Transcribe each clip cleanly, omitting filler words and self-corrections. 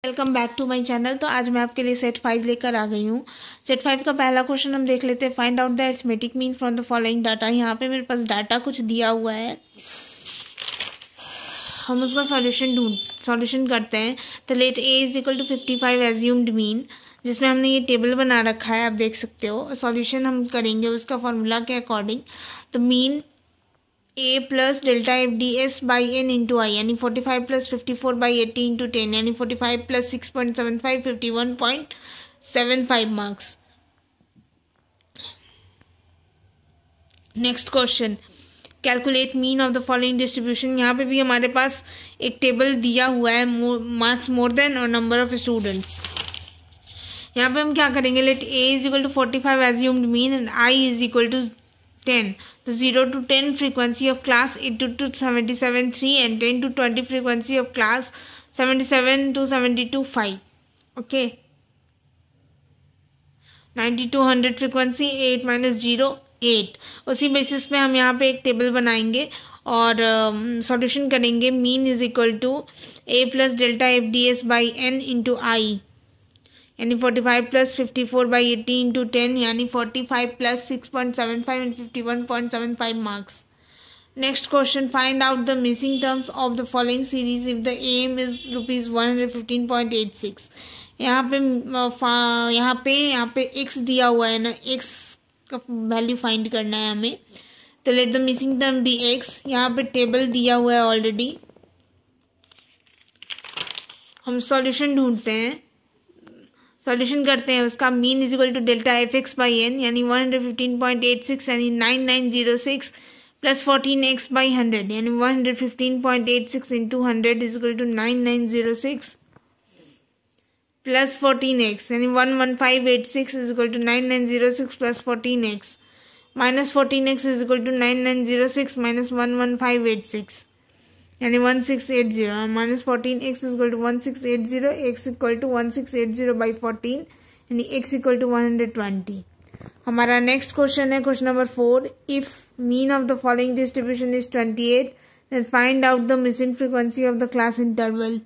Welcome back to my channel. तो आज मैं आपके लिए सेट 5 लेकर आ गई हूँ। सेट 5 का पहला क्वेश्चन हम देख लेते हैं। Find out the arithmetic mean from the following data. यहाँ पे मेरे पास डाटा कुछ दिया हुआ है, हम उसका सॉल्यूशन करते हैं। तो let A is equal to 55 assumed mean, जिसमें हमने ये टेबल बना रखा है, आप देख सकते हो। सॉल्यूशन हम करेंगे उसका फॉर्मूला के अकॉर्डिंग। तो mean a plus delta F D S by N into I, यानी 45 प्लस 54 बाई 80 इंटू 10, यानी 45 plus 6.75 51.75 marks. Next question, calculate mean of the following distribution. यहाँ पे भी हमारे पास एक टेबल दिया हुआ है, मार्क्स मोर देन और नंबर ऑफ स्टूडेंट्स। यहाँ पे हम क्या करेंगे, let a is equal to 45 assumed mean and i is equal to 10. The 0 to 10 frequency of class 8 to 77 3 and 10 to 20 frequency of class 77 to 72 5. Okay. 90 to 100 frequency 8 minus 0 8. उसी basis पे हम यहाँ पे एक टेबल बनाएंगे और सॉल्यूशन करेंगे। Mean is equal to a plus delta F D S by N into I, यानी 45 प्लस 54 बाई 80 इंटू 10, यानी 45 plus 6.75 and 51.75 marks. Next question, find out the missing terms of the following series if the M is ₹115.86। यहाँ पे x दिया हुआ है ना, x का value find करना है हमें। तो let the missing term be x। यहाँ पे टेबल दिया हुआ है ऑलरेडी, हम सॉल्यूशन ढूंढते हैं, सॉल्यूशन करते हैं उसका। Mean is equal to delta F X by N, यानी 115.86, यानी 9906 प्लस 14x बाई 100, यानी 115.86 into 100 is equal to 9906 plus 14x, यानी 11586 is equal to 9906 plus 14x minus 14x is equal to 9906 minus 11586, यानी 1680, minus 14x is equal to 1680, x equal to 1680 by 14, यानी x equal to 120। हमारा next question है question number 4। If mean of the following distribution is 28, then find out the missing frequency of the class interval.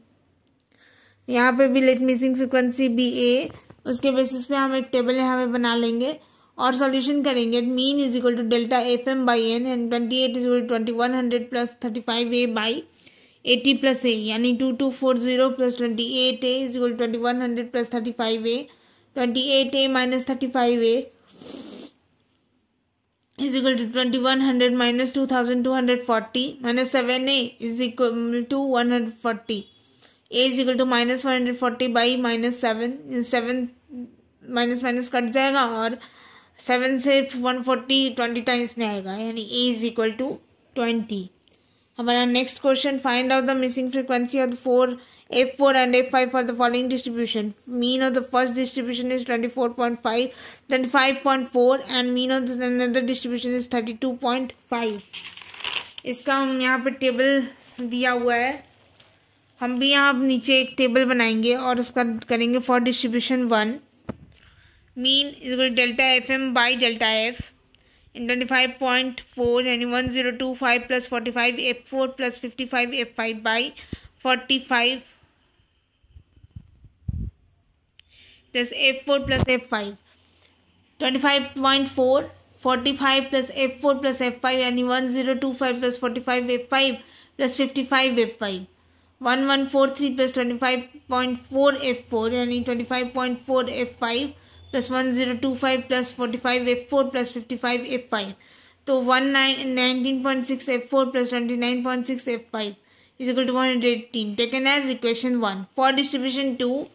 यहाँ पे भी late missing frequency B ए, उसके basis पे हम एक टेबल यहाँ पे बना लेंगे और सॉल्यूशन करेंगे। Mean is equal to delta F M by N and 28 is equal to 2100 plus 35 A by 80 plus A, यानी 2240 plus 28 A is equal to 2100 plus 35 A. 28 A minus 35 A is equal to 2100 minus 2240 minus 7 A is equal to 140। A is equal to minus 140 by minus 7 minus minus cut जाएगा और 7 से 140 20 times में आएगा, यानी ए is equal to 20। हमारा next question, find out the missing frequency of F4 and F5 for the following distribution. Mean of the first distribution is 24.5, then 5.4 and mean of the another distribution is 32.5. इसका हम यहाँ पे table दिया हुआ है, हम भी यहाँ नीचे एक टेबल बनाएंगे और उसका करेंगे for distribution 1। Mean is equal to delta F M by delta F in 25.4, यानी 1025 plus 45 F4 plus 55 F5 by 45 plus F4 plus F5। 25.4 45 plus F4 plus F5, यानी 1025 plus 45 F5 plus 55 F5। 1143 plus 25.4 F4, यानी 25.4 F5 plus 1025 plus 45 F4 plus 55 F5। तो 19.6 F4 plus 29.6 F5 is equal to 118, taken as equation 1. For distribution 2,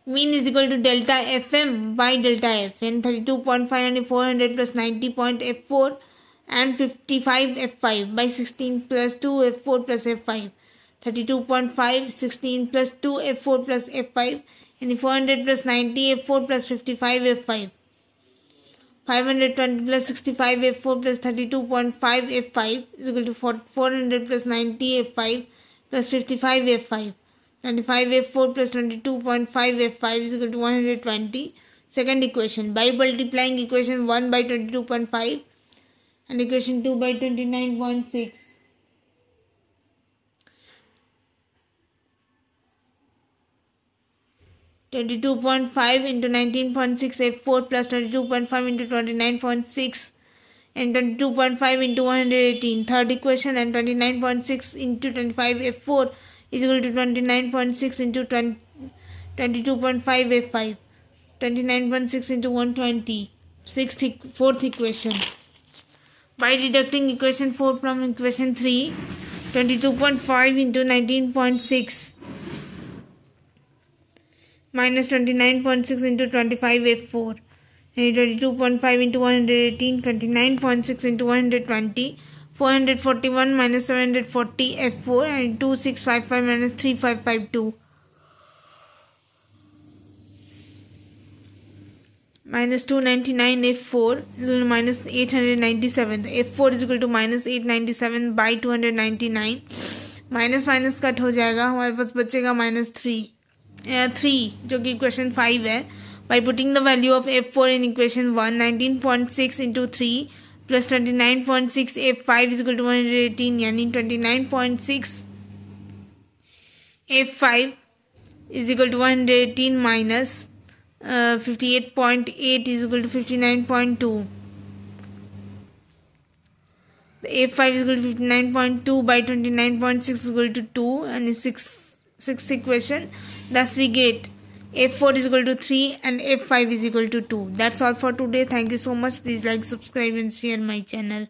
mean is equal to delta FM by delta F, and 32.5 and 400 plus 90 F4 and 55 F5 by 16 plus 2 F4 plus F5, 32.5 16 plus 2 F4 plus F5, यानी 400 plus 90 F4 plus 55 F5, 520 plus 65 F4 plus 32.5 F5 is equal to 400 plus 90 F5 plus 55 F5, यानी 5 F4 plus 22.5 F5 is equal to 120। Second equation, by multiplying equation 1 by 22.5 and equation 2 by 29.6। 22.5 into 19.6 F4 plus 22.5 into 29.6 and 22.5 into 118. Third equation, and 29.6 into 25 F4 is equal to 29.6 into 22.5 F5. 29.6 into 120. Fourth equation. By deducting equation 4 from equation 3, 22.5 into 19.6 minus 29.6 into 25 F4. And 22.5 into 118, 29.6 into 120, 441 minus 740 F4, and 2655 minus 3552. Minus 299 F4 is equal to minus 897. F4 is equal to minus 897 by 299. Minus minus cut हो जाएगा, हमारे पास बचेगा minus 3 जो कि equation 5 है. By putting the value of F4 in equation 1, 19.6 into 3 plus 29.6 F5 is equal to 118, यानी 29.6 F5 is equal to 118 minus 58.8 is equal to 59.2. The F5 is equal to 59.2 by 29.6 is equal to 2, and is sixth equation. Thus we get F4 is equal to 3 and F5 is equal to 2. That's all for today. Thank you so much. Please like, subscribe and share my channel.